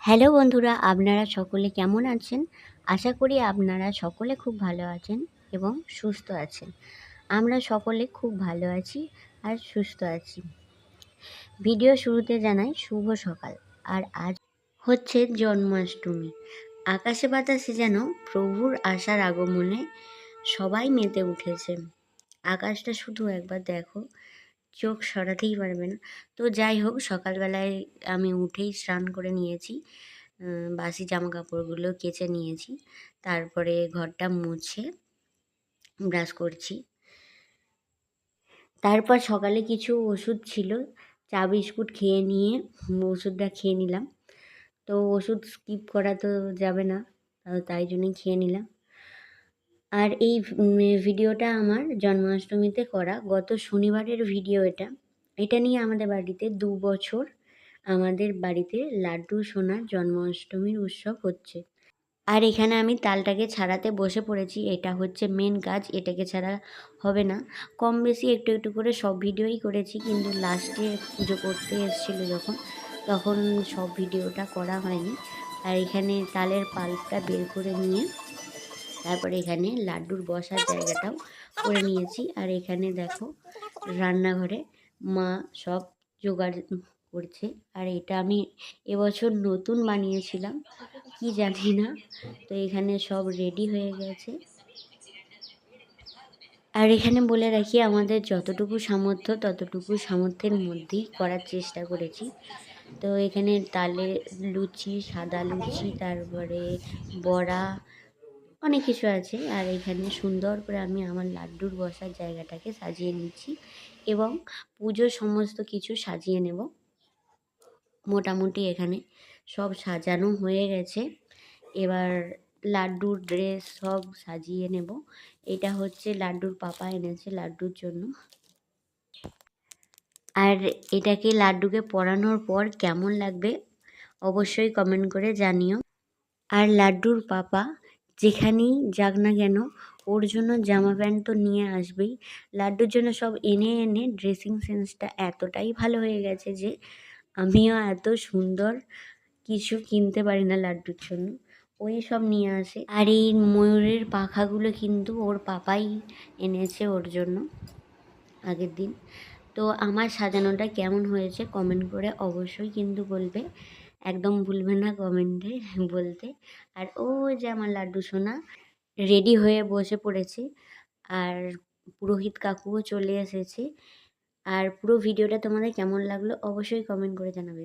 Hello বন্ধুরা, আপনারা সকলে কেমন আছেন? আশা করি আপনারা সকলে খুব ভালো আছেন এবং সুস্থ আছেন। আমরা সকলে খুব ভালো আছি আর সুস্থ আছি। ভিডিও শুরুতে জানাই শুভ সকাল। আর আজ হচ্ছে জন্মাষ্টমী। আকাশে বাতাসে যেন প্রভুর আসার আগমনে সবাই মেতে উঠেছে। আকাশটা শুধু একবার দেখো, চোখ সরাতেই পারবে না। তো যাই হোক, সকালবেলায় আমি উঠেই স্নান করে নিয়েছি। বাসি জামা কাপড়গুলো কেচে নিয়েছি। তারপরে ঘরটা মুছে ব্রাশ করছি। তারপর সকালে কিছু ওষুধ ছিল, চা বিস্কুট খেয়ে নিয়ে ওষুধটা খেয়ে নিলাম। তো ওষুধ স্কিপ করা তো যাবে না, তাই জন্যই খেয়ে নিলাম। আর এই ভিডিওটা আমার জন্মাষ্টমীতে করা, গত শনিবারের ভিডিও এটা। এটা নিয়ে আমাদের বাড়িতে 2 বছর আমাদের বাড়িতে লাড্ডু সোনার জন্মাষ্টমীর উৎসব হচ্ছে। আর এখানে আমি তালটাকে ছাড়াতে বসে পড়েছি। এটা হচ্ছে মেন কাজ, এটাকে ছাড়া হবে না। কম বেশি একটু একটু করে সব ভিডিওই করেছি, কিন্তু লাস্টে পুজো করতে এসেছিলো তখন সব ভিডিওটা করা হয়নি। আর এখানে তালের পাল্পটা বের করে নিয়ে তারপরে এখানে লাড্ডুর বসার জায়গাটাও করে নিয়েছি। আর এখানে দেখো রান্নাঘরে মা সব জোগাড় করছে। আর এটা আমি এবছর নতুন বানিয়েছিলাম, কি জানি না। তো এখানে সব রেডি হয়ে গেছে। আর এখানে বলে রাখি, আমাদের যতটুকু সামর্থ্য ততটুকু সামর্থ্যের মধ্যেই করার চেষ্টা করেছি। তো এখানে তালের লুচি, সাদা লুচি, তারপরে বড়া, অনেক কিছু আছে। আর এখানে সুন্দর করে আমি আমার লাড্ডুর বসার জায়গাটাকে সাজিয়ে নিচ্ছি এবং পুজোর সমস্ত কিছু সাজিয়ে নেব। মোটামুটি এখানে সব সাজানো হয়ে গেছে। এবার লাড্ডুর ড্রেস সব সাজিয়ে নেব। এটা হচ্ছে লাড্ডুর পাপা এনেছে লাড্ডুর জন্য। আর এটাকে লাড্ডুকে পরানোর পর কেমন লাগবে অবশ্যই কমেন্ট করে জানিও। আর লাড্ডুর পাপা যেখানেই যাক না কেন, ওর জন্য জামা প্যান্ট তো নিয়ে আসবেই। লাড্ডুর জন্য সব এনে এনে ড্রেসিং সেন্সটা এতটাই ভালো হয়ে গেছে যে আমিও এত সুন্দর কিছু কিনতে পারি না লাড্ডুর জন্য, ওই সব নিয়ে আসে। আর এই ময়ূরের পাখাগুলো কিন্তু ওর পাপাই এনেছে ওর জন্য আগের দিন। তো আমার সাজানোটা কেমন হয়েছে কমেন্ট করে অবশ্যই কিন্তু বলবে, একদম ভুলবে না কমেন্টে বলতে। আর ও যে আমার লাড্ডু সোনা রেডি হয়ে বসে পড়েছে। আর পুরোহিত কাকুও চলে এসেছে। আর পুরো ভিডিওটা তোমাদের কেমন লাগলো অবশ্যই কমেন্ট করে জানাবে।